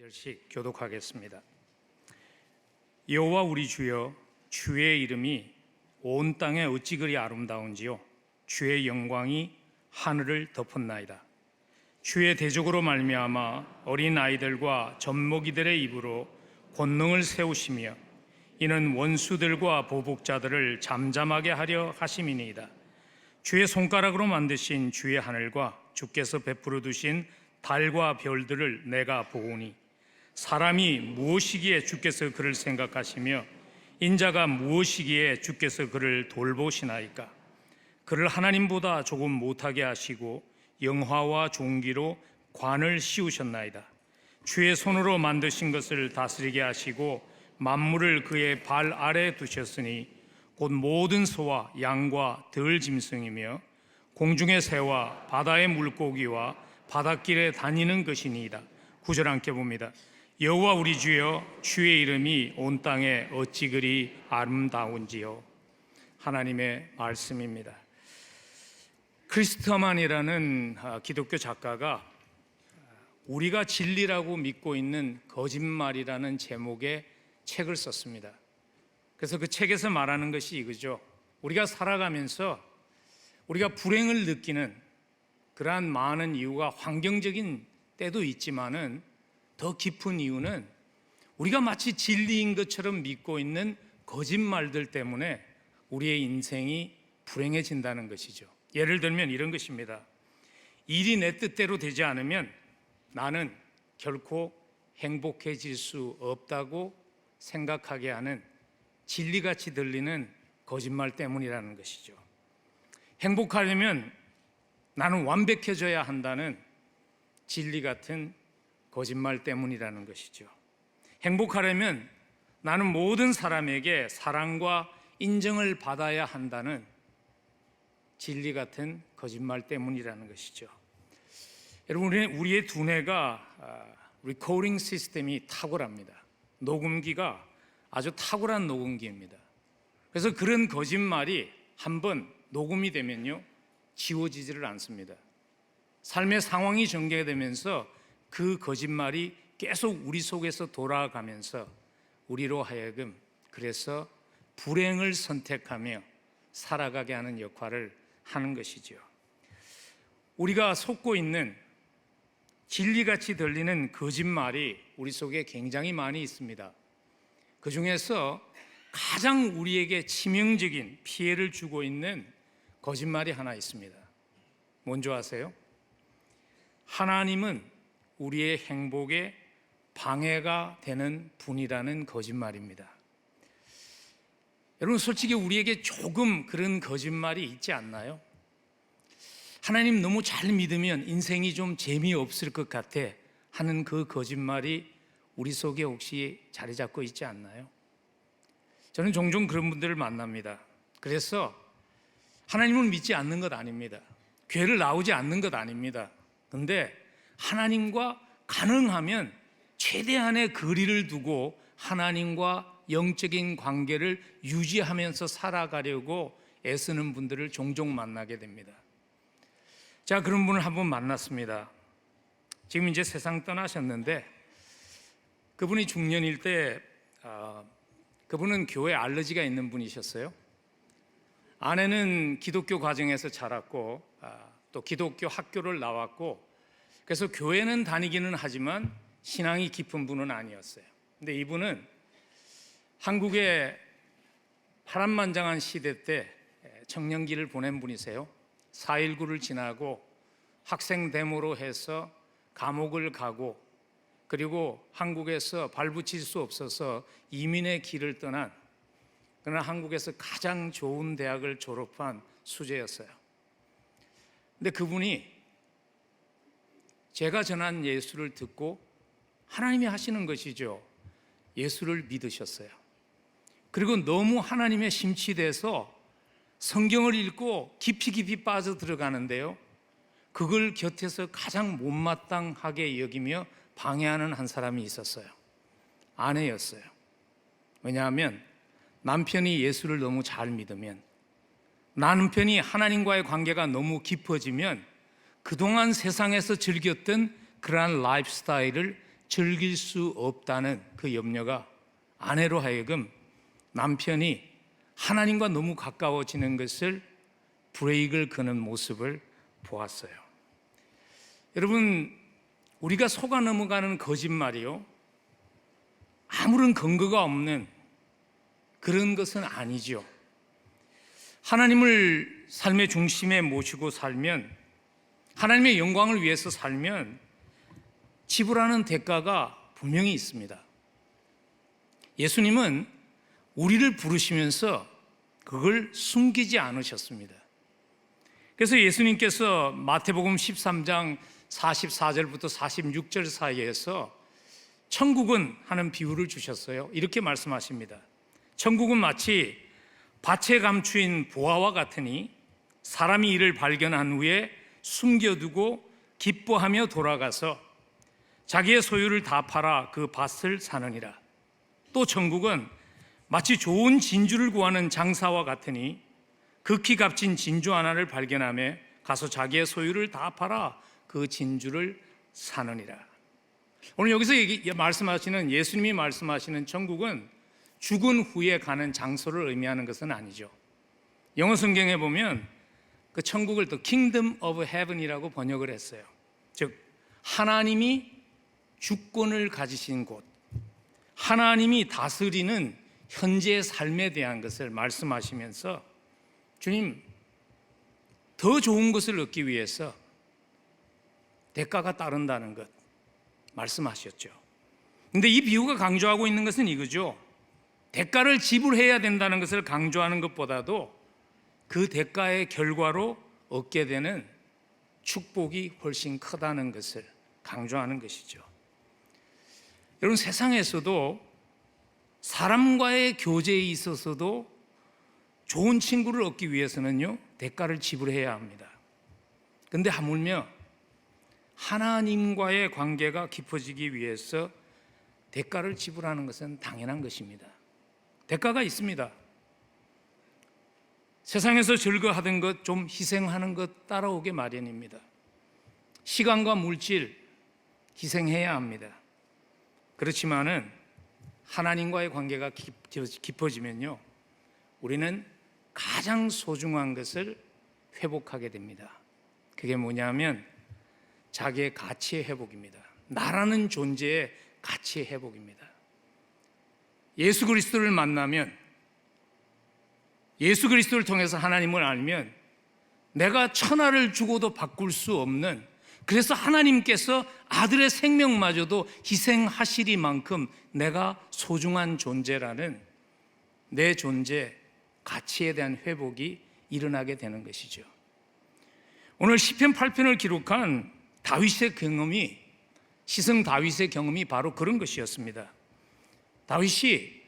2절씩 교독하겠습니다. 여호와 우리 주여, 주의 이름이 온 땅에 어찌 그리 아름다운지요, 주의 영광이 하늘을 덮었나이다. 주의 대적으로 말미암아 어린 아이들과 젖먹이들의 입으로 권능을 세우시며 이는 원수들과 보복자들을 잠잠하게 하려 하심이니이다. 주의 손가락으로 만드신 주의 하늘과 주께서 베풀어 두신 달과 별들을 내가 보오니 사람이 무엇이기에 주께서 그를 생각하시며 인자가 무엇이기에 주께서 그를 돌보시나이까. 그를 하나님보다 조금 못하게 하시고 영화와 존귀로 관을 씌우셨나이다. 주의 손으로 만드신 것을 다스리게 하시고 만물을 그의 발 아래 두셨으니 곧 모든 소와 양과 들짐승이며 공중의 새와 바다의 물고기와 바닷길에 다니는 것이니이다. 9절 함께 봅니다. 여호와 우리 주여, 주의 이름이 온 땅에 어찌 그리 아름다운지요. 하나님의 말씀입니다. 크리스터만이라는 기독교 작가가 우리가 진리라고 믿고 있는 거짓말이라는 제목의 책을 썼습니다. 그래서 그 책에서 말하는 것이 이거죠. 우리가 살아가면서 우리가 불행을 느끼는 그러한 많은 이유가 환경적인 때도 있지만은 더 깊은 이유는 우리가 마치 진리인 것처럼 믿고 있는 거짓말들 때문에 우리의 인생이 불행해진다는 것이죠. 예를 들면 이런 것입니다. 일이 내 뜻대로 되지 않으면 나는 결코 행복해질 수 없다고 생각하게 하는 진리같이 들리는 거짓말 때문이라는 것이죠. 행복하려면 나는 완벽해져야 한다는 진리 같은 거짓말 때문이라는 것이죠. 행복하려면 나는 모든 사람에게 사랑과 인정을 받아야 한다는 진리 같은 거짓말 때문이라는 것이죠. 여러분, 우리의 두뇌가 리코딩 시스템이 탁월합니다. 녹음기가 아주 탁월한 녹음기입니다. 그래서 그런 거짓말이 한번 녹음이 되면요, 지워지지를 않습니다. 삶의 상황이 전개되면서 그 거짓말이 계속 우리 속에서 돌아가면서 우리로 하여금 그래서 불행을 선택하며 살아가게 하는 역할을 하는 것이죠. 우리가 속고 있는 진리같이 들리는 거짓말이 우리 속에 굉장히 많이 있습니다. 그 중에서 가장 우리에게 치명적인 피해를 주고 있는 거짓말이 하나 있습니다. 뭔지 아세요? 하나님은 우리의 행복에 방해가 되는 분이라는 거짓말입니다. 여러분, 솔직히 우리에게 조금 그런 거짓말이 있지 않나요? 하나님 너무 잘 믿으면 인생이 좀 재미없을 것 같아 하는 그 거짓말이 우리 속에 혹시 자리 잡고 있지 않나요? 저는 종종 그런 분들을 만납니다. 그래서 하나님을 믿지 않는 것 아닙니다. 교회를 나오지 않는 것 아닙니다. 그런데 하나님과 가능하면 최대한의 거리를 두고 하나님과 영적인 관계를 유지하면서 살아가려고 애쓰는 분들을 종종 만나게 됩니다. 자, 그런 분을 한번 만났습니다. 지금 이제 세상 떠나셨는데 그분이 중년일 때 그분은 교회 알러지가 있는 분이셨어요. 아내는 기독교 가정에서 자랐고 또 기독교 학교를 나왔고 그래서 교회는 다니기는 하지만 신앙이 깊은 분은 아니었어요. 근데 이분은 한국의 파란만장한 시대 때 청년기를 보낸 분이세요. 4.19를 지나고 학생 데모로 해서 감옥을 가고 그리고 한국에서 발붙일 수 없어서 이민의 길을 떠난, 그러나 한국에서 가장 좋은 대학을 졸업한 수재였어요. 근데 그분이 제가 전한 예수를 듣고 하나님이 하시는 것이죠. 예수를 믿으셨어요. 그리고 너무 하나님에 심취돼서 성경을 읽고 깊이 빠져 들어가는데요, 그걸 곁에서 가장 못마땅하게 여기며 방해하는 한 사람이 있었어요. 아내였어요. 왜냐하면 남편이 예수를 너무 잘 믿으면, 남편이 하나님과의 관계가 너무 깊어지면 그동안 세상에서 즐겼던 그러한 라이프 스타일을 즐길 수 없다는 그 염려가 아내로 하여금 남편이 하나님과 너무 가까워지는 것을 브레이크를 거는 모습을 보았어요. 여러분, 우리가 속아 넘어가는 거짓말이요, 아무런 근거가 없는 그런 것은 아니죠. 하나님을 삶의 중심에 모시고 살면, 하나님의 영광을 위해서 살면 지불하는 대가가 분명히 있습니다. 예수님은 우리를 부르시면서 그걸 숨기지 않으셨습니다. 그래서 예수님께서 마태복음 13장 44절부터 46절 사이에서 천국은 하는 비유를 주셨어요. 이렇게 말씀하십니다. 천국은 마치 밭에 감추인 보화와 같으니 사람이 이를 발견한 후에 숨겨두고 기뻐하며 돌아가서 자기의 소유를 다 팔아 그 밭을 사느니라. 또 천국은 마치 좋은 진주를 구하는 장사와 같으니 극히 값진 진주 하나를 발견하며 가서 자기의 소유를 다 팔아 그 진주를 사느니라. 오늘 여기서 말씀하시는, 예수님이 말씀하시는 천국은 죽은 후에 가는 장소를 의미하는 것은 아니죠. 영어 성경에 보면 그 천국을 또 Kingdom of Heaven이라고 번역을 했어요. 즉 하나님이 주권을 가지신 곳, 하나님이 다스리는 현재의 삶에 대한 것을 말씀하시면서 주님, 더 좋은 것을 얻기 위해서 대가가 따른다는 것 말씀하셨죠. 근데 이 비유가 강조하고 있는 것은 이거죠. 대가를 지불해야 된다는 것을 강조하는 것보다도 그 대가의 결과로 얻게 되는 축복이 훨씬 크다는 것을 강조하는 것이죠. 여러분, 세상에서도 사람과의 교제에 있어서도 좋은 친구를 얻기 위해서는요, 대가를 지불해야 합니다. 그런데 하물며 하나님과의 관계가 깊어지기 위해서 대가를 지불하는 것은 당연한 것입니다. 대가가 있습니다. 세상에서 즐거워하던 것 좀 희생하는 것 따라오게 마련입니다. 시간과 물질 희생해야 합니다. 그렇지만은 하나님과의 관계가 깊어지면요, 우리는 가장 소중한 것을 회복하게 됩니다. 그게 뭐냐면 자기의 가치의 회복입니다. 나라는 존재의 가치의 회복입니다. 예수 그리스도를 만나면, 예수 그리스도를 통해서 하나님을 알면 내가 천하를 주고도 바꿀 수 없는, 그래서 하나님께서 아들의 생명마저도 희생하시리만큼 내가 소중한 존재라는 내 존재 가치에 대한 회복이 일어나게 되는 것이죠. 오늘 시편 8편을 기록한 다윗의 경험이, 시성 다윗의 경험이 바로 그런 것이었습니다. 다윗이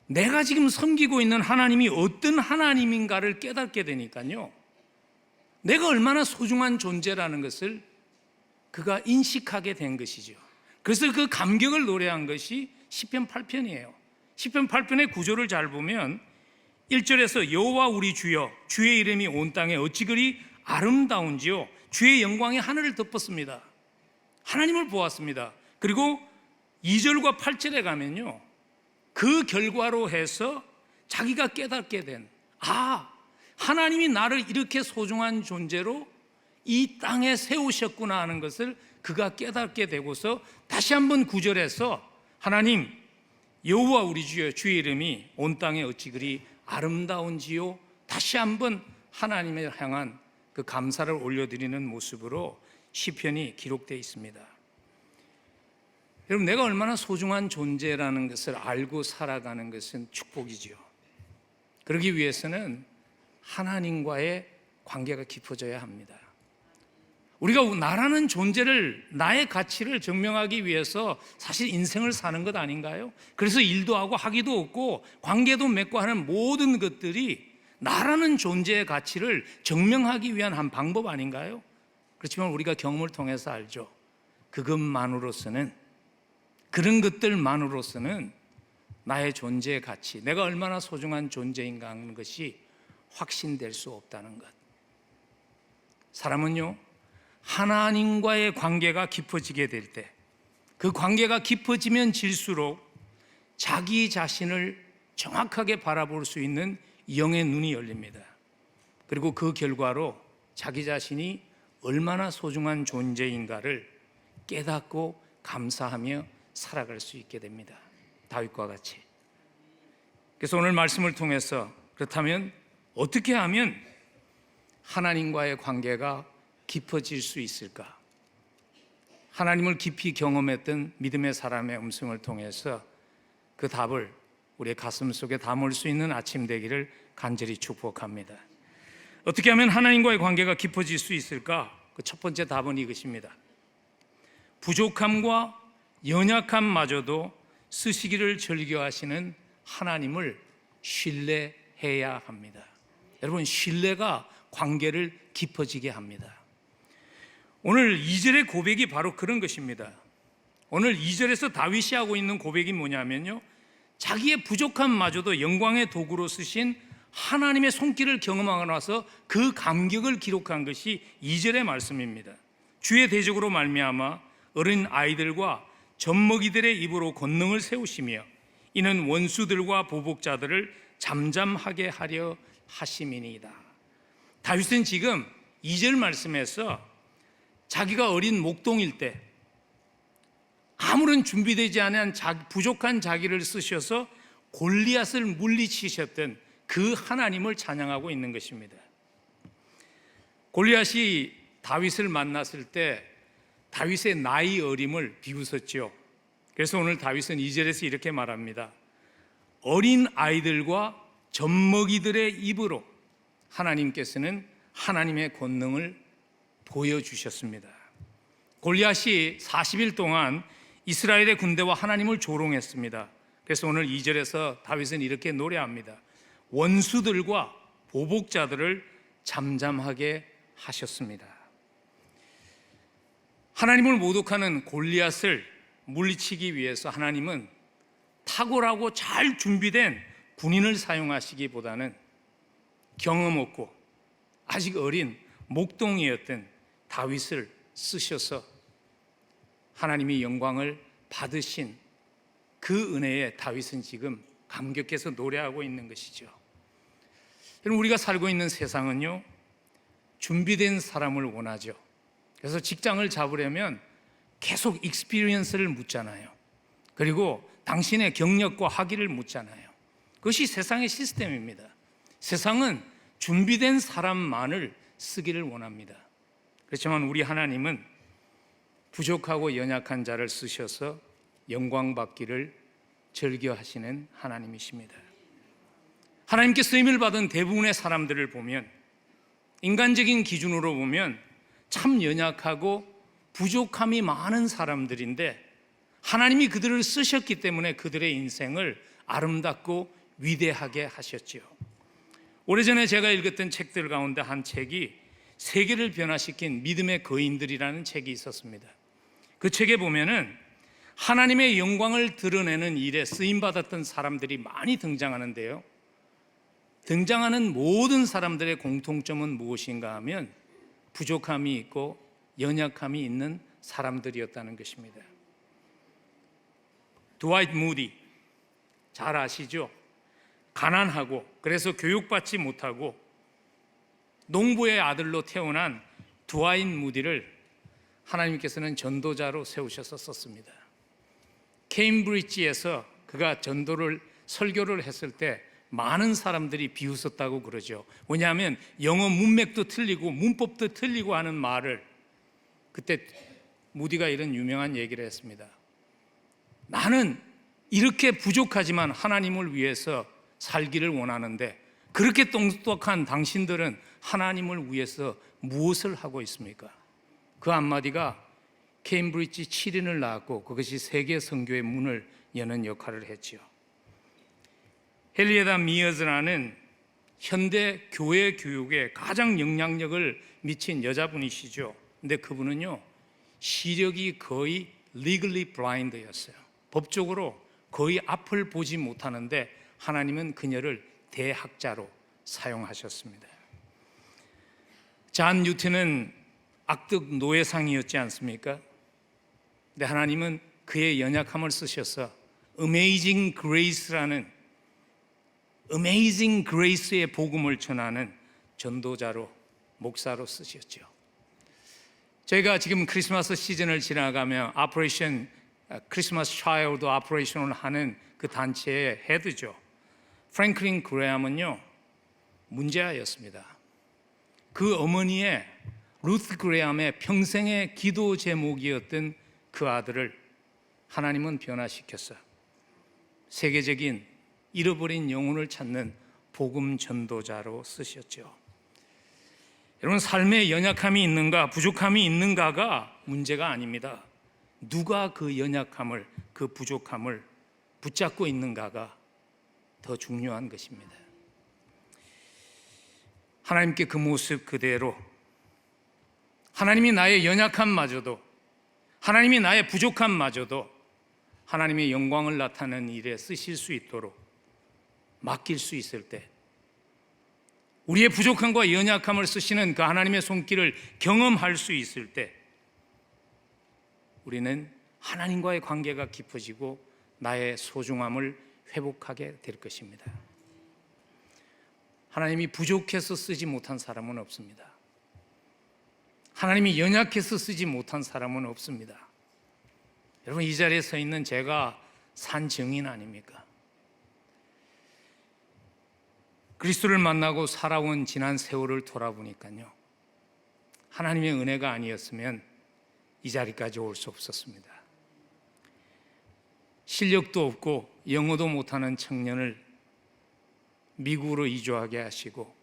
내가 지금 섬기고 있는 하나님이 어떤 하나님인가를 깨닫게 되니까요, 내가 얼마나 소중한 존재라는 것을 그가 인식하게 된 것이죠. 그래서 그 감격을 노래한 것이 시편 8편이에요. 시편 8편의 구조를 잘 보면 1절에서 여호와 우리 주여, 주의 이름이 온 땅에 어찌 그리 아름다운지요, 주의 영광이 하늘을 덮었습니다. 하나님을 보았습니다. 그리고 2절과 8절에 가면요, 그 결과로 해서 자기가 깨닫게 된, 하나님이 나를 이렇게 소중한 존재로 이 땅에 세우셨구나 하는 것을 그가 깨닫게 되고서 다시 한번 9절에서 하나님, 여호와 우리 주여, 주의 이름이 온 땅에 어찌 그리 아름다운지요, 다시 한번 하나님을 향한 그 감사를 올려드리는 모습으로 시편이 기록되어 있습니다. 여러분, 내가 얼마나 소중한 존재라는 것을 알고 살아가는 것은 축복이죠. 그러기 위해서는 하나님과의 관계가 깊어져야 합니다. 우리가 나라는 존재를, 나의 가치를 증명하기 위해서 사실 인생을 사는 것 아닌가요? 그래서 일도 하고 학위도 얻고 관계도 맺고 하는 모든 것들이 나라는 존재의 가치를 증명하기 위한 한 방법 아닌가요? 그렇지만 우리가 경험을 통해서 알죠. 그것만으로서는, 그런 것들만으로서는 나의 존재의 가치, 내가 얼마나 소중한 존재인가 하는 것이 확신될 수 없다는 것. 사람은요, 하나님과의 관계가 깊어지게 될 때, 그 관계가 깊어지면 질수록 자기 자신을 정확하게 바라볼 수 있는 영의 눈이 열립니다. 그리고 그 결과로 자기 자신이 얼마나 소중한 존재인가를 깨닫고 감사하며 살아갈 수 있게 됩니다. 다윗과 같이. 그래서 오늘 말씀을 통해서 그렇다면 어떻게 하면 하나님과의 관계가 깊어질 수 있을까? 하나님을 깊이 경험했던 믿음의 사람의 음성을 통해서 그 답을 우리의 가슴 속에 담을 수 있는 아침 되기를 간절히 축복합니다. 어떻게 하면 하나님과의 관계가 깊어질 수 있을까? 그 첫 번째 답은 이것입니다. 부족함과 연약함마저도 쓰시기를 즐겨하시는 하나님을 신뢰해야 합니다. 여러분, 신뢰가 관계를 깊어지게 합니다. 오늘 2절의 고백이 바로 그런 것입니다. 오늘 2절에서 다윗이 하고 있는 고백이 뭐냐면요, 자기의 부족함마저도 영광의 도구로 쓰신 하나님의 손길을 경험하고 나서 그 감격을 기록한 것이 2절의 말씀입니다. 주의 대적으로 말미암아 어린 아이들과 젖먹이들의 입으로 권능을 세우시며 이는 원수들과 보복자들을 잠잠하게 하려 하심이니이다. 다윗은 지금 2절 말씀에서 자기가 어린 목동일 때 아무런 준비되지 않은 부족한 자기를 쓰셔서 골리앗을 물리치셨던 그 하나님을 찬양하고 있는 것입니다. 골리앗이 다윗을 만났을 때 다윗의 나이 어림을 비웃었죠. 그래서 오늘 다윗은 2절에서 이렇게 말합니다. 어린 아이들과 젖먹이들의 입으로 하나님께서는 하나님의 권능을 보여주셨습니다. 골리앗이 40일 동안 이스라엘의 군대와 하나님을 조롱했습니다. 그래서 오늘 2절에서 다윗은 이렇게 노래합니다. 원수들과 보복자들을 잠잠하게 하셨습니다. 하나님을 모독하는 골리앗을 물리치기 위해서 하나님은 탁월하고 잘 준비된 군인을 사용하시기보다는 경험 없고 아직 어린 목동이었던 다윗을 쓰셔서 하나님이 영광을 받으신 그 은혜에 다윗은 지금 감격해서 노래하고 있는 것이죠. 여러분, 우리가 살고 있는 세상은요, 준비된 사람을 원하죠. 그래서 직장을 잡으려면 계속 익스피리언스를 묻잖아요. 그리고 당신의 경력과 학위를 묻잖아요. 그것이 세상의 시스템입니다. 세상은 준비된 사람만을 쓰기를 원합니다. 그렇지만 우리 하나님은 부족하고 연약한 자를 쓰셔서 영광 받기를 즐겨하시는 하나님이십니다. 하나님께 쓰임을 받은 대부분의 사람들을 보면, 인간적인 기준으로 보면 참 연약하고 부족함이 많은 사람들인데 하나님이 그들을 쓰셨기 때문에 그들의 인생을 아름답고 위대하게 하셨지요. 오래전에 제가 읽었던 책들 가운데 한 책이 세계를 변화시킨 믿음의 거인들이라는 책이 있었습니다. 그 책에 보면은 하나님의 영광을 드러내는 일에 쓰임받았던 사람들이 많이 등장하는데요, 등장하는 모든 사람들의 공통점은 무엇인가 하면 부족함이 있고 연약함이 있는 사람들이었다는 것입니다. 드와이트 무디, 잘 아시죠? 가난하고 그래서 교육받지 못하고 농부의 아들로 태어난 드와이트 무디를 하나님께서는 전도자로 세우셔서 썼습니다. 케임브리지에서 그가 설교를 했을 때 많은 사람들이 비웃었다고 그러죠. 왜냐하면 영어 문맥도 틀리고 문법도 틀리고 하는 말을, 그때 무디가 이런 유명한 얘기를 했습니다. 나는 이렇게 부족하지만 하나님을 위해서 살기를 원하는데 그렇게 똑똑한 당신들은 하나님을 위해서 무엇을 하고 있습니까? 그 한마디가 케임브리지 7인을 낳았고 그것이 세계 선교의 문을 여는 역할을 했지요. 헨리에타 미어즈라는 현대 교회 교육에 가장 영향력을 미친 여자분이시죠. 근데 그분은요, 시력이 거의 legally blind였어요. 법적으로 거의 앞을 보지 못하는데 하나님은 그녀를 대학자로 사용하셨습니다. 잔 뉴턴은 악덕 노예상이었지 않습니까? 근데 하나님은 그의 연약함을 쓰셔서 Amazing Grace라는 Amazing Grace의 복음을 전하는 전도자로, 목사로 쓰셨죠. 저희가 지금 크리스마스 시즌을 지나가며 오퍼레이션 크리스마스 차일드 오퍼레이션을 하는 그 단체의 헤드죠. 프랭클린 그레함은요, 문제아였습니다. 그 어머니의 루트 그레함의 평생의 기도 제목이었던 그 아들을 하나님은 변화시켰어요. 세계적인 잃어버린 영혼을 찾는 복음 전도자로 쓰셨죠. 여러분, 삶에 연약함이 있는가, 부족함이 있는가가 문제가 아닙니다. 누가 그 연약함을, 그 부족함을 붙잡고 있는가가 더 중요한 것입니다. 하나님께 그 모습 그대로, 하나님이 나의 연약함마저도, 하나님이 나의 부족함마저도 하나님의 영광을 나타내는 일에 쓰실 수 있도록 맡길 수 있을 때, 우리의 부족함과 연약함을 쓰시는 그 하나님의 손길을 경험할 수 있을 때, 우리는 하나님과의 관계가 깊어지고 나의 소중함을 회복하게 될 것입니다. 하나님이 부족해서 쓰지 못한 사람은 없습니다. 하나님이 연약해서 쓰지 못한 사람은 없습니다. 여러분, 이 자리에 서 있는 제가 산 증인 아닙니까? 그리스도를 만나고 살아온 지난 세월을 돌아보니까요, 하나님의 은혜가 아니었으면 이 자리까지 올 수 없었습니다. 실력도 없고 영어도 못하는 청년을 미국으로 이주하게 하시고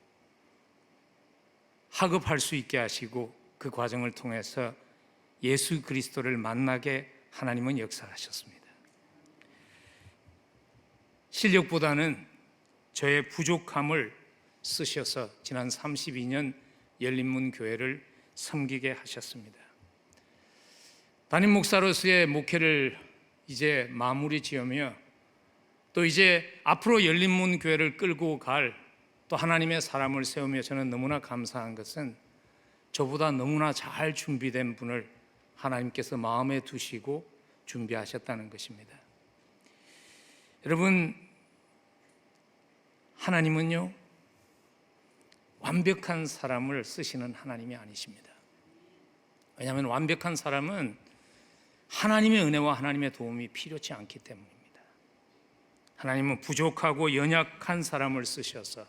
학업할 수 있게 하시고 그 과정을 통해서 예수 그리스도를 만나게 하나님은 역사하셨습니다. 실력보다는 저의 부족함을 쓰셔서 지난 32년 열린문 교회를 섬기게 하셨습니다. 담임 목사로서의 목회를 이제 마무리 지으며 또 이제 앞으로 열린문 교회를 끌고 갈 또 하나님의 사람을 세우며 저는 너무나 감사한 것은 저보다 너무나 잘 준비된 분을 하나님께서 마음에 두시고 준비하셨다는 것입니다. 여러분, 하나님은요, 완벽한 사람을 쓰시는 하나님이 아니십니다. 왜냐하면 완벽한 사람은 하나님의 은혜와 하나님의 도움이 필요치 않기 때문입니다. 하나님은 부족하고 연약한 사람을 쓰셔서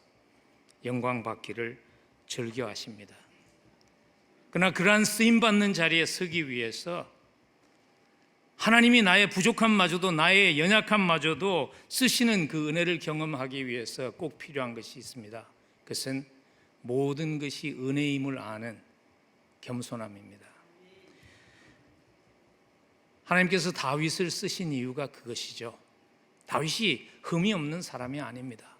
영광 받기를 즐겨하십니다. 그러나 그러한 쓰임받는 자리에 서기 위해서 하나님이 나의 부족함마저도, 나의 연약함마저도 쓰시는 그 은혜를 경험하기 위해서 꼭 필요한 것이 있습니다. 그것은 모든 것이 은혜임을 아는 겸손함입니다. 하나님께서 다윗을 쓰신 이유가 그것이죠. 다윗이 흠이 없는 사람이 아닙니다.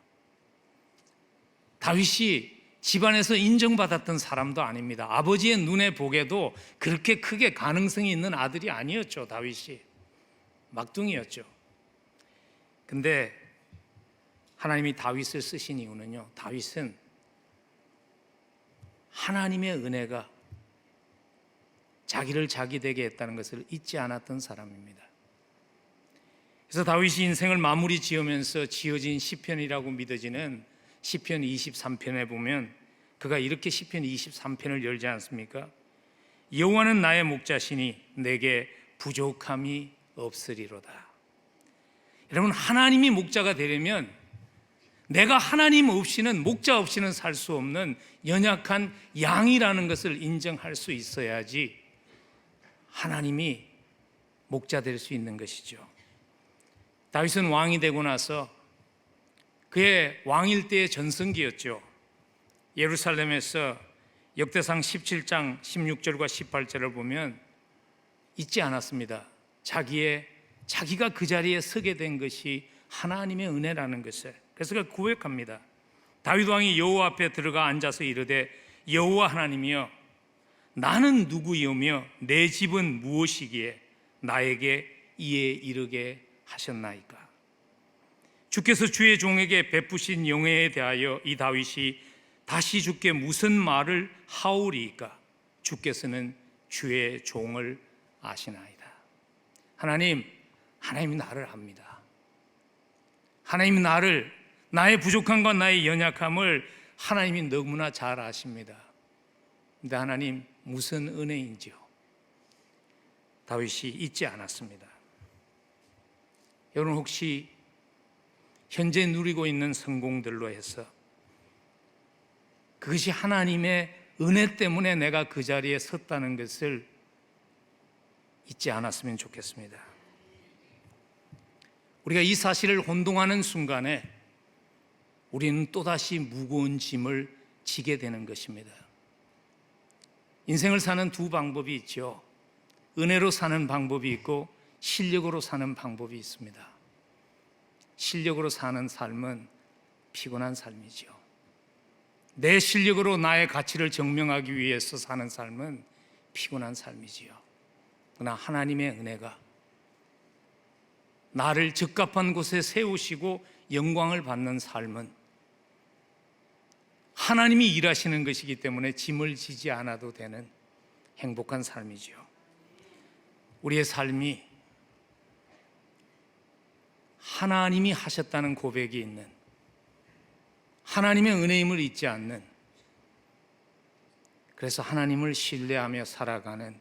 다윗이 집안에서 인정받았던 사람도 아닙니다. 아버지의 눈에 보게도 그렇게 크게 가능성이 있는 아들이 아니었죠. 다윗이 막둥이였죠. 근데 하나님이 다윗을 쓰신 이유는요, 다윗은 하나님의 은혜가 자기를 자기 되게 했다는 것을 잊지 않았던 사람입니다. 그래서 다윗이 인생을 마무리 지으면서 지어진 시편이라고 믿어지는 시편 23편에 보면 그가 이렇게 시편 23편을 열지 않습니까? 여호와는 나의 목자시니 내게 부족함이 없으리로다. 여러분, 하나님이 목자가 되려면 내가 하나님 없이는, 목자 없이는 살 수 없는 연약한 양이라는 것을 인정할 수 있어야지 하나님이 목자 될 수 있는 것이죠. 다윗은 왕이 되고 나서 그의 왕일 때의 전성기였죠. 예루살렘에서 역대상 17장 16절과 18절을 보면 잊지 않았습니다. 자기가 그 자리에 서게 된 것이 하나님의 은혜라는 것을. 그래서 그가 고백합니다. 다윗 왕이 여호와 앞에 들어가 앉아서 이르되 여호와 하나님이여, 나는 누구이오며 내 집은 무엇이기에 나에게 이에 이르게 하셨나이까. 주께서 주의 종에게 베푸신 영예에 대하여 이 다윗이 다시 주께 무슨 말을 하오리이까. 주께서는 주의 종을 아시나이다. 하나님, 하나님이 나를 압니다. 하나님이 나의 부족함과 나의 연약함을 하나님이 너무나 잘 아십니다. 근데 하나님 무슨 은혜인지요? 다윗이 잊지 않았습니다. 여러분 혹시 현재 누리고 있는 성공들로 해서 그것이 하나님의 은혜 때문에 내가 그 자리에 섰다는 것을 잊지 않았으면 좋겠습니다. 우리가 이 사실을 혼동하는 순간에 우리는 또다시 무거운 짐을 지게 되는 것입니다. 인생을 사는 두 방법이 있죠. 은혜로 사는 방법이 있고 실력으로 사는 방법이 있습니다. 실력으로 사는 삶은 피곤한 삶이죠. 내 실력으로 나의 가치를 증명하기 위해서 사는 삶은 피곤한 삶이지요. 그러나 하나님의 은혜가 나를 적합한 곳에 세우시고 영광을 받는 삶은 하나님이 일하시는 것이기 때문에 짐을 지지 않아도 되는 행복한 삶이죠. 우리의 삶이 하나님이 하셨다는 고백이 있는, 하나님의 은혜임을 잊지 않는, 그래서 하나님을 신뢰하며 살아가는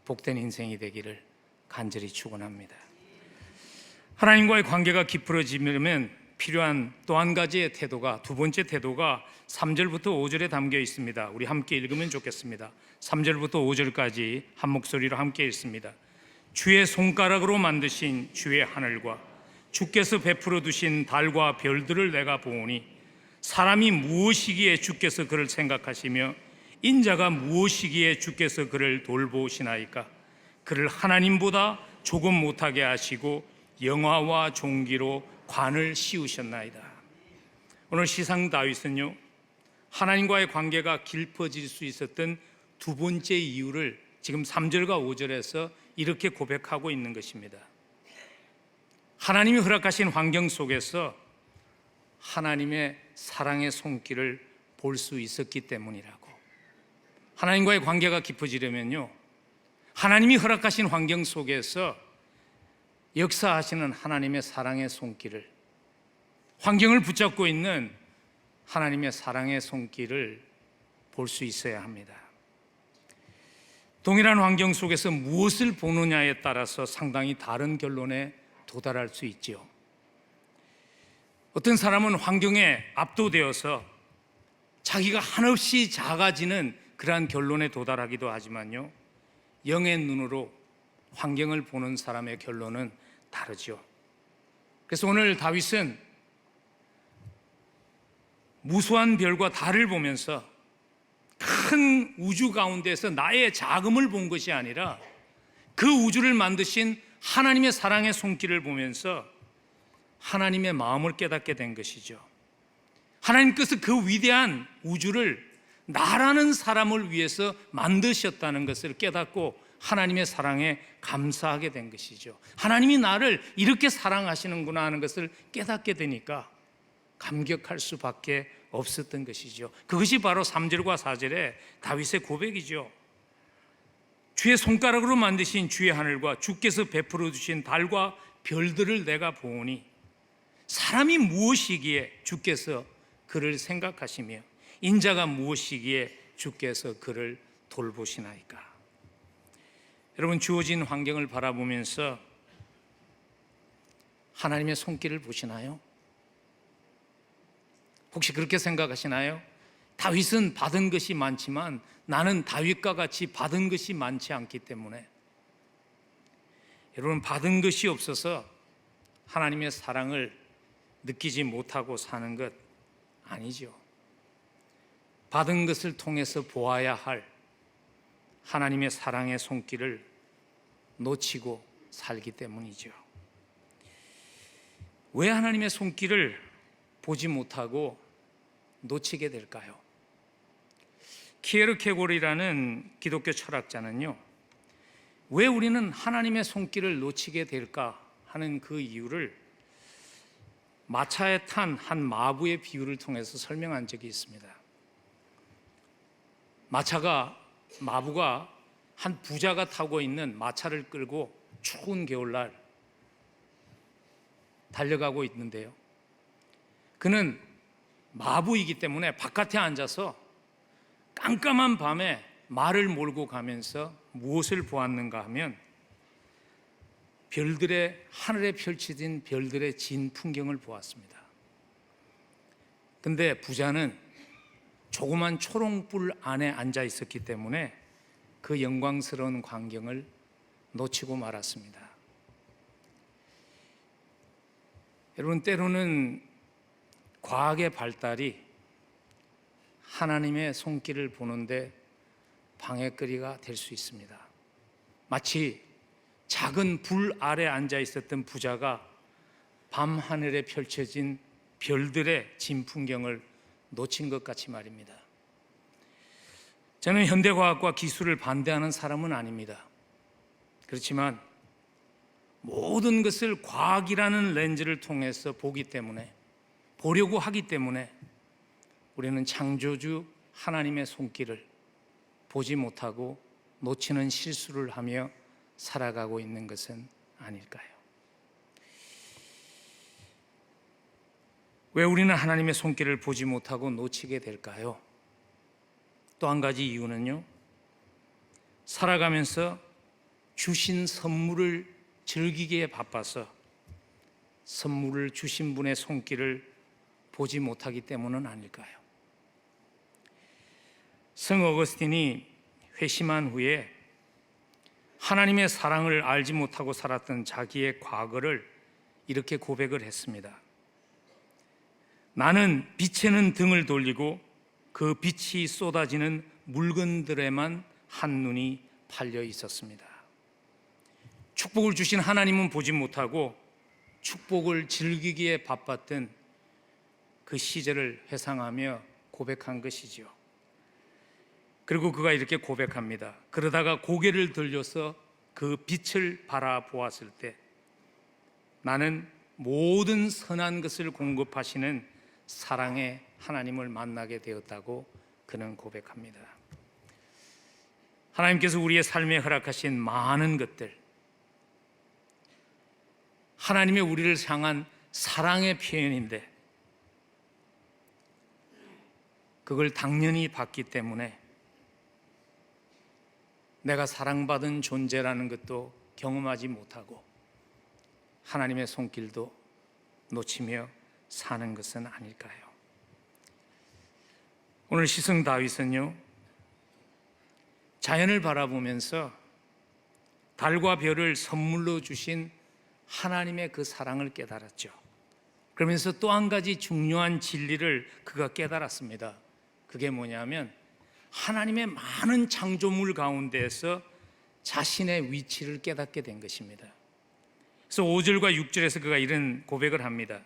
복된 인생이 되기를 간절히 축원합니다. 하나님과의 관계가 깊어지려면 필요한 또 한 가지의 태도가, 두 번째 태도가 3절부터 5절에 담겨 있습니다. 우리 함께 읽으면 좋겠습니다. 3절부터 5절까지 한 목소리로 함께 읽습니다. 주의 손가락으로 만드신 주의 하늘과 주께서 베풀어 두신 달과 별들을 내가 보오니 사람이 무엇이기에 주께서 그를 생각하시며 인자가 무엇이기에 주께서 그를 돌보시나이까. 그를 하나님보다 조금 못하게 하시고 영화와 종기로 관을 씌우셨나이다. 오늘 시상 다윗은요, 하나님과의 관계가 깊어질 수 있었던 두 번째 이유를 지금 3절과 5절에서 이렇게 고백하고 있는 것입니다. 하나님이 허락하신 환경 속에서 하나님의 사랑의 손길을 볼 수 있었기 때문이라고. 하나님과의 관계가 깊어지려면요, 하나님이 허락하신 환경 속에서 역사하시는 하나님의 사랑의 손길을, 환경을 붙잡고 있는 하나님의 사랑의 손길을 볼 수 있어야 합니다. 동일한 환경 속에서 무엇을 보느냐에 따라서 상당히 다른 결론에 도달할 수 있지요. 어떤 사람은 환경에 압도되어서 자기가 한없이 작아지는 그러한 결론에 도달하기도 하지만요, 영의 눈으로 환경을 보는 사람의 결론은 다르죠. 그래서 오늘 다윗은 무수한 별과 달을 보면서 큰 우주 가운데서 나의 작음을 본 것이 아니라 그 우주를 만드신 하나님의 사랑의 손길을 보면서 하나님의 마음을 깨닫게 된 것이죠. 하나님께서 그 위대한 우주를 나라는 사람을 위해서 만드셨다는 것을 깨닫고 하나님의 사랑에 감사하게 된 것이죠. 하나님이 나를 이렇게 사랑하시는구나 하는 것을 깨닫게 되니까 감격할 수밖에 없었던 것이죠. 그것이 바로 3절과 4절의 다윗의 고백이죠. 주의 손가락으로 만드신 주의 하늘과 주께서 베풀어 주신 달과 별들을 내가 보오니 사람이 무엇이기에 주께서 그를 생각하시며 인자가 무엇이기에 주께서 그를 돌보시나이까. 여러분, 주어진 환경을 바라보면서 하나님의 손길을 보시나요? 혹시 그렇게 생각하시나요? 다윗은 받은 것이 많지만 나는 다윗과 같이 받은 것이 많지 않기 때문에. 여러분, 받은 것이 없어서 하나님의 사랑을 느끼지 못하고 사는 것 아니죠. 받은 것을 통해서 보아야 할 하나님의 사랑의 손길을 놓치고 살기 때문이죠. 왜 하나님의 손길을 보지 못하고 놓치게 될까요? 키에르케고르라는 기독교 철학자는요, 왜 우리는 하나님의 손길을 놓치게 될까 하는 그 이유를 마차에 탄 한 마부의 비유를 통해서 설명한 적이 있습니다. 마부가 한 부자가 타고 있는 마차를 끌고 추운 겨울날 달려가고 있는데요. 그는 마부이기 때문에 바깥에 앉아서 깜깜한 밤에 말을 몰고 가면서 무엇을 보았는가 하면 하늘에 펼쳐진 별들의 진 풍경을 보았습니다. 근데 부자는 조그만 초롱불 안에 앉아 있었기 때문에 그 영광스러운 광경을 놓치고 말았습니다. 여러분, 때로는 과학의 발달이 하나님의 손길을 보는데 방해거리가 될 수 있습니다. 마치 작은 불 아래 앉아 있었던 부자가 밤하늘에 펼쳐진 별들의 진 풍경을 놓친 것 같이 말입니다. 저는 현대과학과 기술을 반대하는 사람은 아닙니다. 그렇지만 모든 것을 과학이라는 렌즈를 통해서 보려고 하기 때문에 우리는 창조주 하나님의 손길을 보지 못하고 놓치는 실수를 하며 살아가고 있는 것은 아닐까요? 왜 우리는 하나님의 손길을 보지 못하고 놓치게 될까요? 또 한 가지 이유는요, 살아가면서 주신 선물을 즐기기에 바빠서 선물을 주신 분의 손길을 보지 못하기 때문은 아닐까요? 성 어거스틴이 회심한 후에 하나님의 사랑을 알지 못하고 살았던 자기의 과거를 이렇게 고백을 했습니다. 나는 빛에는 등을 돌리고 그 빛이 쏟아지는 물건들에만 한눈이 팔려 있었습니다. 축복을 주신 하나님은 보지 못하고 축복을 즐기기에 바빴던 그 시절을 회상하며 고백한 것이지요. 그리고 그가 이렇게 고백합니다. 그러다가 고개를 들려서 그 빛을 바라보았을 때 나는 모든 선한 것을 공급하시는 사랑의 하나님을 만나게 되었다고 그는 고백합니다. 하나님께서 우리의 삶에 허락하신 많은 것들, 하나님의 우리를 향한 사랑의 표현인데 그걸 당연히 받기 때문에 내가 사랑받은 존재라는 것도 경험하지 못하고 하나님의 손길도 놓치며 사는 것은 아닐까요? 오늘 시성 다윗은요, 자연을 바라보면서 달과 별을 선물로 주신 하나님의 그 사랑을 깨달았죠. 그러면서 또 한 가지 중요한 진리를 그가 깨달았습니다. 그게 뭐냐면 하나님의 많은 창조물 가운데에서 자신의 위치를 깨닫게 된 것입니다. 그래서 5절과 6절에서 그가 이런 고백을 합니다.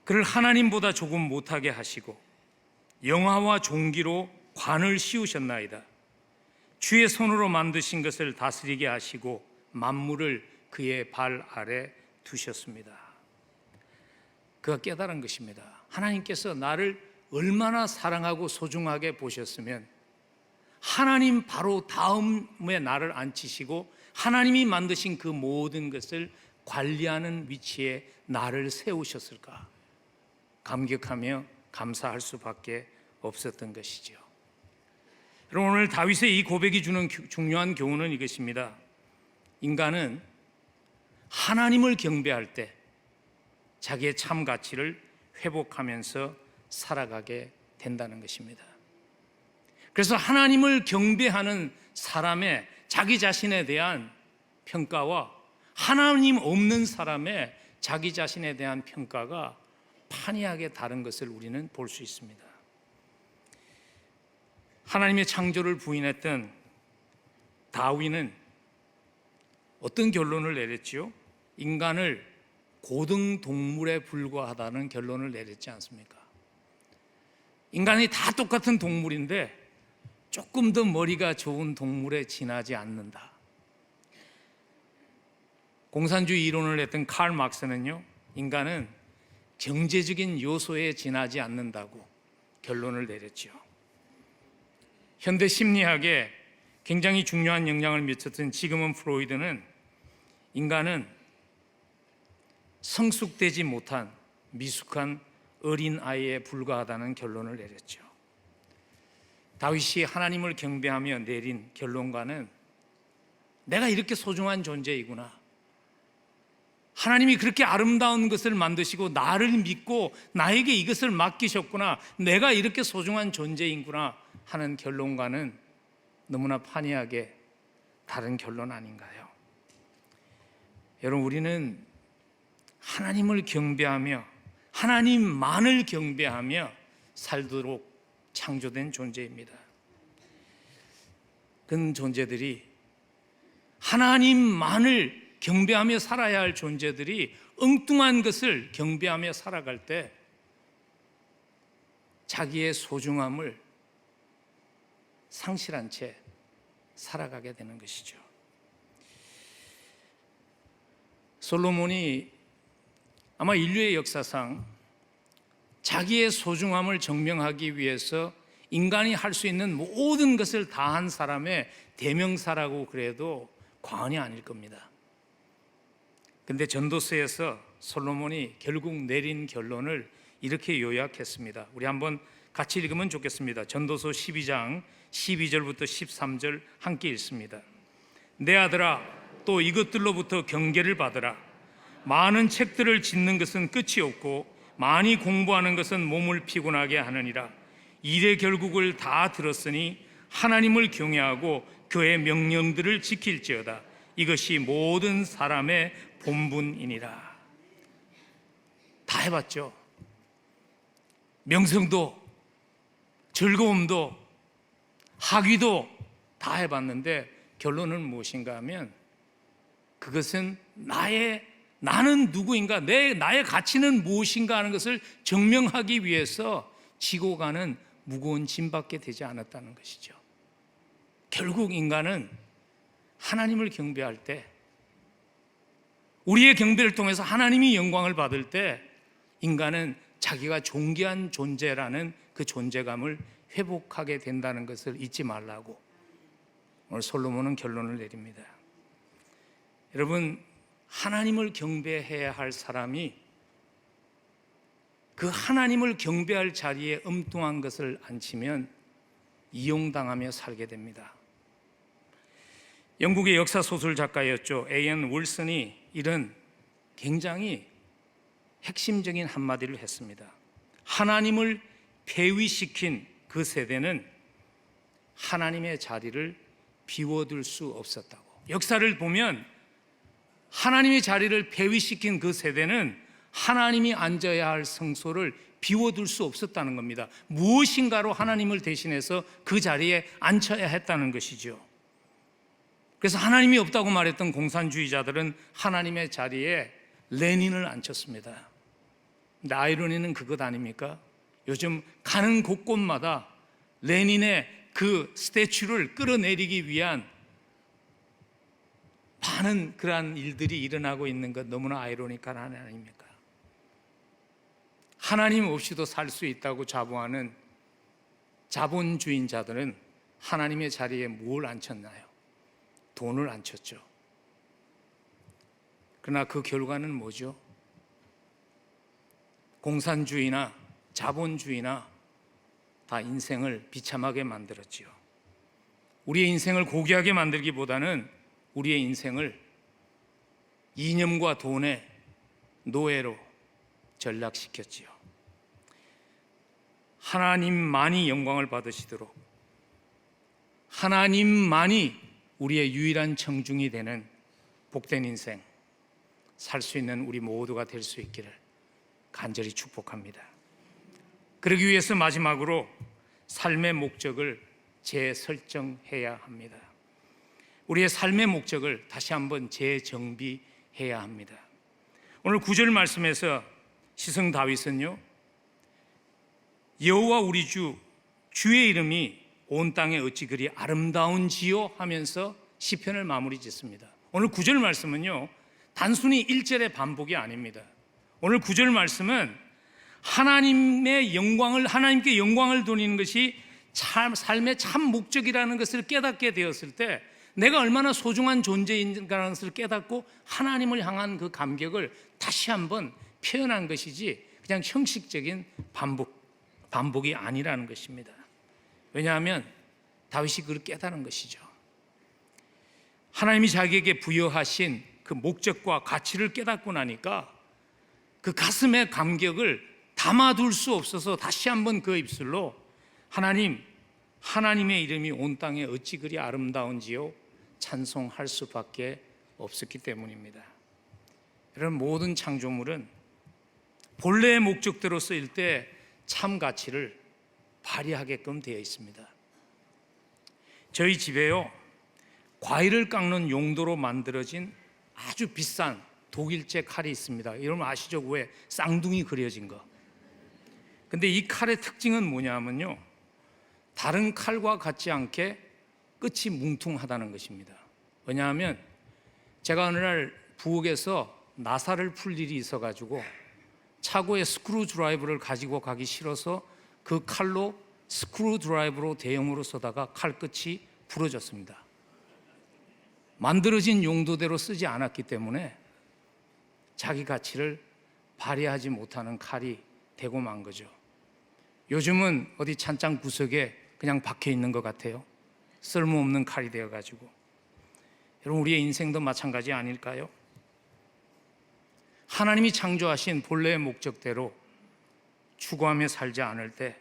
그를 하나님보다 조금 못하게 하시고 영화와 종기로 관을 씌우셨나이다. 주의 손으로 만드신 것을 다스리게 하시고 만물을 그의 발 아래 두셨습니다. 그가 깨달은 것입니다. 하나님께서 나를 얼마나 사랑하고 소중하게 보셨으면 하나님 바로 다음에 나를 앉히시고 하나님이 만드신 그 모든 것을 관리하는 위치에 나를 세우셨을까? 감격하며 감사할 수밖에 없었던 것이죠. 여러분, 오늘 다윗의 이 고백이 주는 중요한 교훈은 이것입니다. 인간은 하나님을 경배할 때 자기의 참 가치를 회복하면서 살아가게 된다는 것입니다. 그래서 하나님을 경배하는 사람의 자기 자신에 대한 평가와 하나님 없는 사람의 자기 자신에 대한 평가가 판이하게 다른 것을 우리는 볼 수 있습니다. 하나님의 창조를 부인했던 다윈은 어떤 결론을 내렸지요? 인간을 고등동물에 불과하다는 결론을 내렸지 않습니까? 인간이 다 똑같은 동물인데 조금 더 머리가 좋은 동물에 지나지 않는다. 공산주의 이론을 냈던 칼 막스는요, 인간은 경제적인 요소에 지나지 않는다고 결론을 내렸죠. 현대 심리학에 굉장히 중요한 영향을 미쳤던 지그문드 프로이드는 인간은 성숙되지 못한 미숙한 어린 아이에 불과하다는 결론을 내렸죠. 다윗이 하나님을 경배하며 내린 결론과는 내가 이렇게 소중한 존재이구나, 하나님이 그렇게 아름다운 것을 만드시고 나를 믿고 나에게 이것을 맡기셨구나, 내가 이렇게 소중한 존재이구나 하는 결론과는 너무나 판이하게 다른 결론 아닌가요? 여러분, 우리는 하나님을 경배하며 하나님만을 경배하며 살도록 창조된 존재입니다. 그런 존재들이, 하나님만을 경배하며 살아야 할 존재들이 엉뚱한 것을 경배하며 살아갈 때 자기의 소중함을 상실한 채 살아가게 되는 것이죠. 솔로몬이 아마 인류의 역사상 자기의 소중함을 증명하기 위해서 인간이 할 수 있는 모든 것을 다한 사람의 대명사라고 그래도 과언이 아닐 겁니다. 근데 전도서에서 솔로몬이 결국 내린 결론을 이렇게 요약했습니다. 우리 한번 같이 읽으면 좋겠습니다. 전도서 12장 12절부터 13절 함께 읽습니다. 내 아들아, 또 이것들로부터 경계를 받으라. 많은 책들을 짓는 것은 끝이 없고 많이 공부하는 것은 몸을 피곤하게 하느니라. 일의 결국을 다 들었으니 하나님을 경외하고 그의 명령들을 지킬지어다. 이것이 모든 사람의 본분이니라. 다 해봤죠. 명성도 즐거움도 학위도 다 해봤는데 결론은 무엇인가 하면 그것은 나는 누구인가, 나의 가치는 무엇인가 하는 것을 증명하기 위해서 지고 가는 무거운 짐밖에 되지 않았다는 것이죠. 결국 인간은 하나님을 경배할 때, 우리의 경배를 통해서 하나님이 영광을 받을 때 인간은 자기가 존귀한 존재라는 그 존재감을 회복하게 된다는 것을 잊지 말라고 오늘 솔로몬은 결론을 내립니다. 여러분, 하나님을 경배해야 할 사람이 그 하나님을 경배할 자리에 엉뚱한 것을 앉히면 이용당하며 살게 됩니다. 영국의 역사 소설 작가였죠. A.N. 울슨이 이런 굉장히 핵심적인 한마디를 했습니다. 하나님을 폐위시킨 그 세대는 하나님의 자리를 비워둘 수 없었다고. 역사를 보면 하나님의 자리를 폐위시킨 그 세대는 하나님이 앉아야 할 성소를 비워둘 수 없었다는 겁니다. 무엇인가로 하나님을 대신해서 그 자리에 앉혀야 했다는 것이죠. 그래서 하나님이 없다고 말했던 공산주의자들은 하나님의 자리에 레닌을 앉혔습니다. 근데 아이러니는 그것 아닙니까? 요즘 가는 곳곳마다 레닌의 그 스태츄를 끌어내리기 위한 많은 그러한 일들이 일어나고 있는 것, 너무나 아이러니한 한 아닙니까? 하나님 없이도 살 수 있다고 자부하는 자본주의자들은 하나님의 자리에 뭘 앉혔나요? 돈을 앉혔죠. 그러나 그 결과는 뭐죠? 공산주의나 자본주의나 다 인생을 비참하게 만들었지요. 우리의 인생을 고귀하게 만들기보다는 우리의 인생을 이념과 돈의 노예로 전락시켰지요. 하나님만이 영광을 받으시도록, 하나님만이 우리의 유일한 청중이 되는 복된 인생 살 수 있는 우리 모두가 될 수 있기를 간절히 축복합니다. 그러기 위해서 마지막으로 삶의 목적을 재설정해야 합니다. 우리의 삶의 목적을 다시 한번 재정비해야 합니다. 오늘 9절 말씀에서 시성 다윗은요, 여호와 우리 주의 이름이 온 땅에 어찌 그리 아름다운지요 하면서 시편을 마무리 짓습니다. 오늘 9절 말씀은요, 단순히 1절의 반복이 아닙니다. 오늘 9절 말씀은 하나님의 영광을, 하나님께 영광을 돌리는 것이 삶의 참 목적이라는 것을 깨닫게 되었을 때 내가 얼마나 소중한 존재인가라는 것을 깨닫고 하나님을 향한 그 감격을 다시 한번 표현한 것이지 그냥 형식적인 반복이 아니라는 것입니다. 왜냐하면 다윗이 그걸 깨달은 것이죠. 하나님이 자기에게 부여하신 그 목적과 가치를 깨닫고 나니까 그 가슴의 감격을 담아둘 수 없어서 다시 한번 그 입술로 하나님의 이름이 온 땅에 어찌 그리 아름다운지요 찬송할 수밖에 없었기 때문입니다. 이런 모든 창조물은 본래의 목적대로 쓰일 때 참 가치를 발휘하게끔 되어 있습니다. 저희 집에요, 과일을 깎는 용도로 만들어진 아주 비싼 독일제 칼이 있습니다. 여러분 아시죠? 왜 쌍둥이 그려진 거. 근데 이 칼의 특징은 뭐냐면요, 다른 칼과 같지 않게 끝이 뭉퉁하다는 것입니다. 왜냐하면 제가 어느 날 부엌에서 나사를 풀 일이 있어가지고 차고에 스크루 드라이버를 가지고 가기 싫어서 그 칼로 스크루 드라이버로 대형으로 쏘다가 칼 끝이 부러졌습니다. 만들어진 용도대로 쓰지 않았기 때문에 자기 가치를 발휘하지 못하는 칼이 되고 만 거죠. 요즘은 어디 찬장 구석에 그냥 박혀 있는 것 같아요. 쓸모없는 칼이 되어가지고. 여러분, 우리의 인생도 마찬가지 아닐까요? 하나님이 창조하신 본래의 목적대로 추구하며 살지 않을 때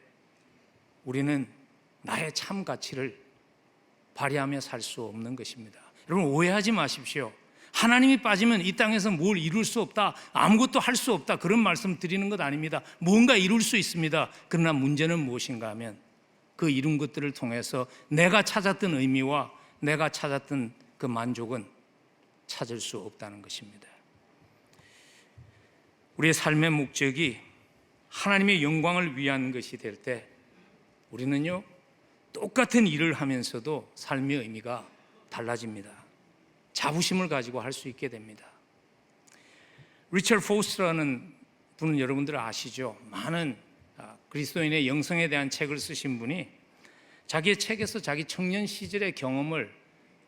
우리는 나의 참 가치를 발휘하며 살 수 없는 것입니다. 여러분, 오해하지 마십시오. 하나님이 빠지면 이 땅에서 뭘 이룰 수 없다, 아무것도 할 수 없다, 그런 말씀 드리는 것 아닙니다. 뭔가 이룰 수 있습니다. 그러나 문제는 무엇인가 하면 그 이룬 것들을 통해서 내가 찾았던 의미와 내가 찾았던 그 만족은 찾을 수 없다는 것입니다. 우리의 삶의 목적이 하나님의 영광을 위한 것이 될 때 우리는요, 똑같은 일을 하면서도 삶의 의미가 달라집니다. 자부심을 가지고 할 수 있게 됩니다. 리처드 포스트라는 분은 여러분들 아시죠? 많은 그리스도인의 영성에 대한 책을 쓰신 분이 자기의 책에서 자기 청년 시절의 경험을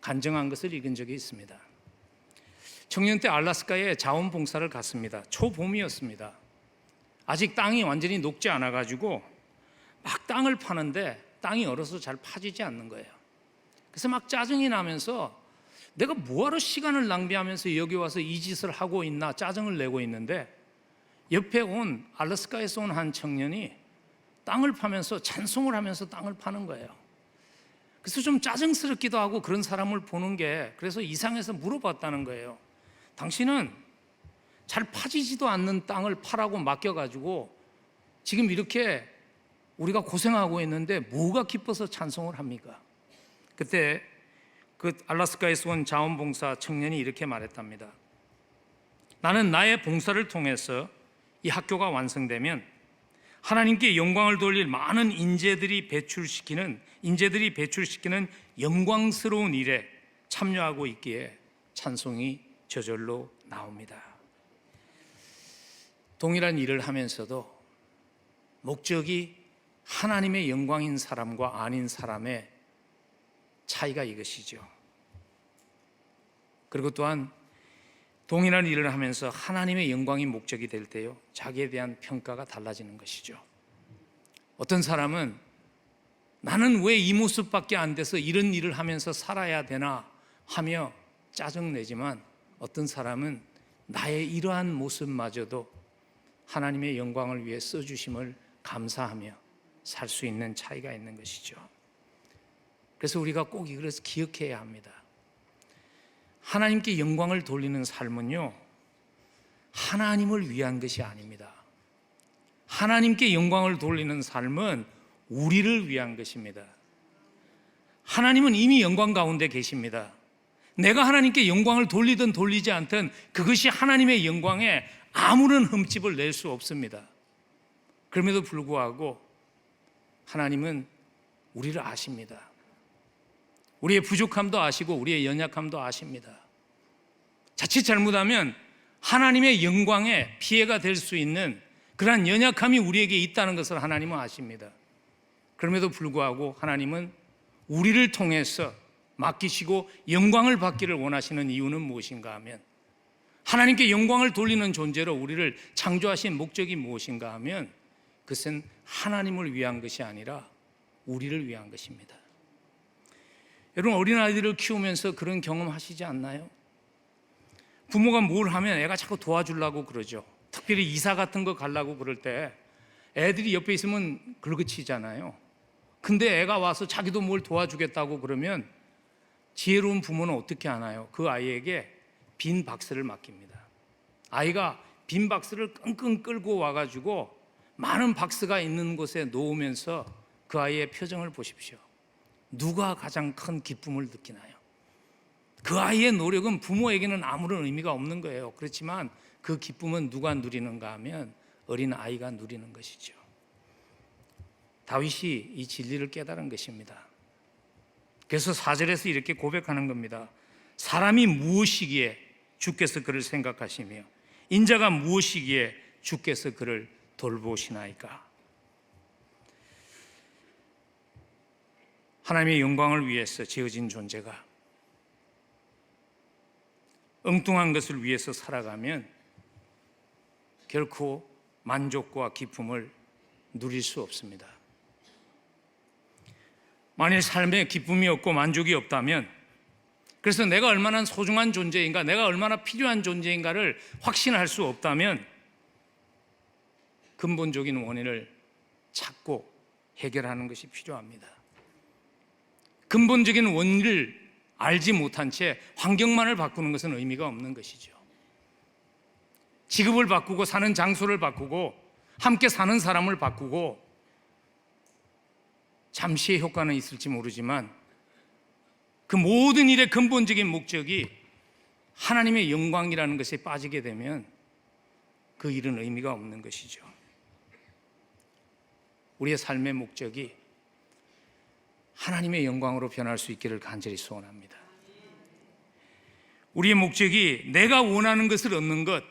간증한 것을 읽은 적이 있습니다. 청년 때 알래스카에 자원봉사를 갔습니다. 초봄이었습니다. 아직 땅이 완전히 녹지 않아가지고 막 땅을 파는데 땅이 얼어서 잘 파지지 않는 거예요. 그래서 막 짜증이 나면서 내가 뭐하러 시간을 낭비하면서 여기 와서 이 짓을 하고 있나 짜증을 내고 있는데, 옆에 온 알래스카에서 온 한 청년이 땅을 파면서 찬송을 하면서 땅을 파는 거예요. 그래서 좀 짜증스럽기도 하고 그런 사람을 보는 게 그래서 이상해서 물어봤다는 거예요. 당신은 잘 파지지도 않는 땅을 파라고 맡겨가지고 지금 이렇게 우리가 고생하고 있는데 뭐가 기뻐서 찬송을 합니까? 그때 그 알래스카에서 온 자원봉사 청년이 이렇게 말했답니다. 나는 나의 봉사를 통해서 이 학교가 완성되면 하나님께 영광을 돌릴 많은 인재들이 배출시키는 영광스러운 일에 참여하고 있기에 찬송이 저절로 나옵니다. 동일한 일을 하면서도 목적이 하나님의 영광인 사람과 아닌 사람의 차이가 이것이죠. 그리고 또한 동일한 일을 하면서 하나님의 영광이 목적이 될 때요, 자기에 대한 평가가 달라지는 것이죠. 어떤 사람은 나는 왜 이 모습밖에 안 돼서 이런 일을 하면서 살아야 되나 하며 짜증내지만, 어떤 사람은 나의 이러한 모습마저도 하나님의 영광을 위해 써주심을 감사하며 살 수 있는 차이가 있는 것이죠. 그래서 우리가 꼭 이걸 기억해야 합니다. 하나님께 영광을 돌리는 삶은요, 하나님을 위한 것이 아닙니다. 하나님께 영광을 돌리는 삶은 우리를 위한 것입니다. 하나님은 이미 영광 가운데 계십니다. 내가 하나님께 영광을 돌리든 돌리지 않든 그것이 하나님의 영광에 아무런 흠집을 낼 수 없습니다. 그럼에도 불구하고 하나님은 우리를 아십니다. 우리의 부족함도 아시고 우리의 연약함도 아십니다. 자칫 잘못하면 하나님의 영광에 피해가 될 수 있는 그러한 연약함이 우리에게 있다는 것을 하나님은 아십니다. 그럼에도 불구하고 하나님은 우리를 통해서 맡기시고 영광을 받기를 원하시는 이유는 무엇인가 하면, 하나님께 영광을 돌리는 존재로 우리를 창조하신 목적이 무엇인가 하면, 그것은 하나님을 위한 것이 아니라 우리를 위한 것입니다. 여러분, 어린아이들을 키우면서 그런 경험 하시지 않나요? 부모가 뭘 하면 애가 자꾸 도와주려고 그러죠. 특별히 이사 같은 거 가려고 그럴 때 애들이 옆에 있으면 긁어치잖아요. 근데 애가 와서 자기도 뭘 도와주겠다고 그러면 지혜로운 부모는 어떻게 하나요? 그 아이에게 빈 박스를 맡깁니다. 아이가 빈 박스를 끙끙 끌고 와가지고 많은 박스가 있는 곳에 놓으면서 그 아이의 표정을 보십시오. 누가 가장 큰 기쁨을 느끼나요? 그 아이의 노력은 부모에게는 아무런 의미가 없는 거예요. 그렇지만 그 기쁨은 누가 누리는가 하면 어린 아이가 누리는 것이죠. 다윗이 이 진리를 깨달은 것입니다. 그래서 4절에서 이렇게 고백하는 겁니다. 사람이 무엇이기에 주께서 그를 생각하시며 인자가 무엇이기에 주께서 그를 돌보시나이까. 하나님의 영광을 위해서 지어진 존재가 엉뚱한 것을 위해서 살아가면 결코 만족과 기쁨을 누릴 수 없습니다. 만일 삶에 기쁨이 없고 만족이 없다면, 그래서 내가 얼마나 소중한 존재인가, 내가 얼마나 필요한 존재인가를 확신할 수 없다면 근본적인 원인을 찾고 해결하는 것이 필요합니다. 근본적인 원인을 알지 못한 채 환경만을 바꾸는 것은 의미가 없는 것이죠. 직업을 바꾸고 사는 장소를 바꾸고 함께 사는 사람을 바꾸고 잠시의 효과는 있을지 모르지만 그 모든 일의 근본적인 목적이 하나님의 영광이라는 것에 빠지게 되면 그 일은 의미가 없는 것이죠. 우리의 삶의 목적이 하나님의 영광으로 변할 수 있기를 간절히 소원합니다. 우리의 목적이 내가 원하는 것을 얻는 것,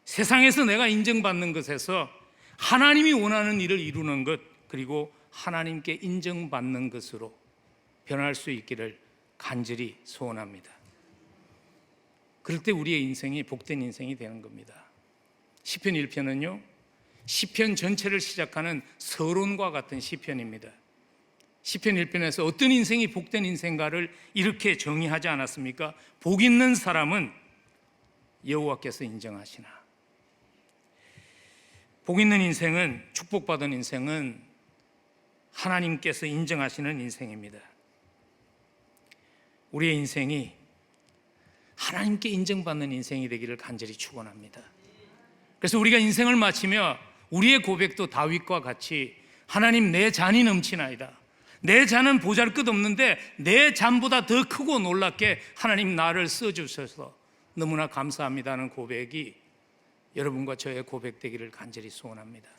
세상에서 내가 인정받는 것에서 하나님이 원하는 일을 이루는 것, 그리고 하나님께 인정받는 것으로 변할 수 있기를 간절히 소원합니다. 그럴 때 우리의 인생이 복된 인생이 되는 겁니다. 시편 1편은요, 시편 전체를 시작하는 서론과 같은 시편입니다. 시편 1편에서 어떤 인생이 복된 인생가를 이렇게 정의하지 않았습니까? 복 있는 사람은 여호와께서 인정하시나. 복 있는 인생은, 축복받은 인생은 하나님께서 인정하시는 인생입니다. 우리의 인생이 하나님께 인정받는 인생이 되기를 간절히 축원합니다. 그래서 우리가 인생을 마치며 우리의 고백도 다윗과 같이, 하나님, 내 잔이 넘치나이다. 내 잔은 보잘것없는데 내 잔보다 더 크고 놀랍게 하나님 나를 써주셔서 너무나 감사합니다는 고백이 여러분과 저의 고백되기를 간절히 소원합니다.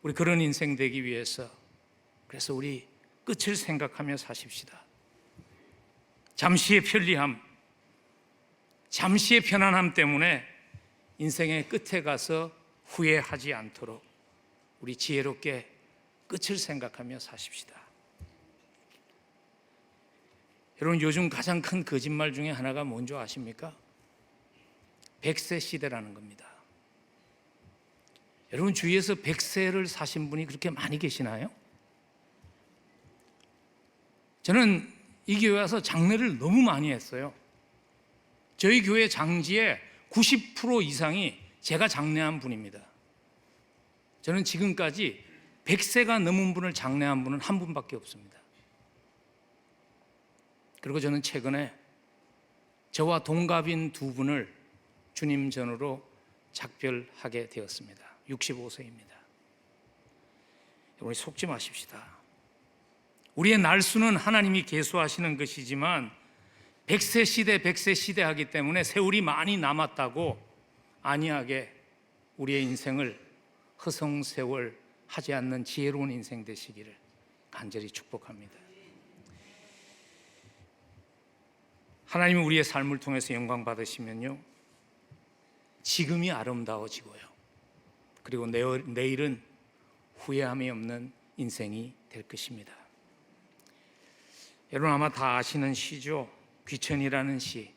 우리 그런 인생 되기 위해서, 그래서 우리 끝을 생각하며 사십시다. 잠시의 편리함, 잠시의 편안함 때문에 인생의 끝에 가서 후회하지 않도록 우리 지혜롭게 끝을 생각하며 사십시다. 여러분, 요즘 가장 큰 거짓말 중에 하나가 뭔지 아십니까? 100세 시대라는 겁니다. 여러분, 주위에서 100세를 사신 분이 그렇게 많이 계시나요? 저는 이 교회 와서 장례를 너무 많이 했어요. 저희 교회 장지의 90% 이상이 제가 장례한 분입니다. 저는 지금까지 100세가 넘은 분을 장례한 분은 한 분밖에 없습니다. 그리고 저는 최근에 저와 동갑인 두 분을 주님 전으로 작별하게 되었습니다. 65세입니다. 우리 속지 마십시다. 우리의 날수는 하나님이 계수하시는 것이지만 100세 시대, 100세 시대 하기 때문에 세월이 많이 남았다고 안이하게 우리의 인생을 허송세월 하지 않는 지혜로운 인생 되시기를 간절히 축복합니다. 하나님은 우리의 삶을 통해서 영광 받으시면요, 지금이 아름다워지고요, 그리고 내일은 후회함이 없는 인생이 될 것입니다. 여러분 아마 다 아시는 시죠. 귀천이라는 시,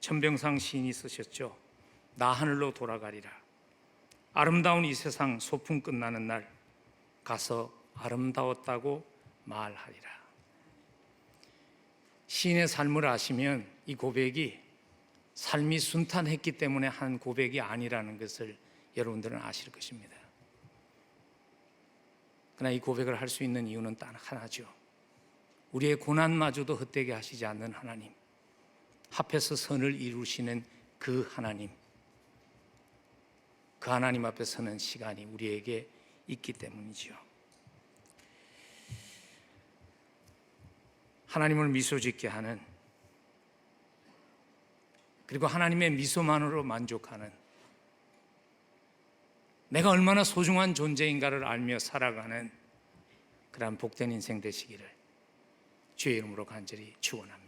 천병상 시인이 쓰셨죠. 나 하늘로 돌아가리라. 아름다운 이 세상 소풍 끝나는 날 가서 아름다웠다고 말하리라. 시인의 삶을 아시면 이 고백이 삶이 순탄했기 때문에 한 고백이 아니라는 것을 여러분들은 아실 것입니다. 그러나 이 고백을 할 수 있는 이유는 딱 하나죠. 우리의 고난마저도 헛되게 하시지 않는 하나님, 합해서 선을 이루시는 그 하나님, 그 하나님 앞에 서는 시간이 우리에게 있기 때문이죠. 하나님을 미소 짓게 하는, 그리고 하나님의 미소만으로 만족하는, 내가 얼마나 소중한 존재인가를 알며 살아가는 그러한 복된 인생 되시기를 주의 이름으로 간절히 축원합니다.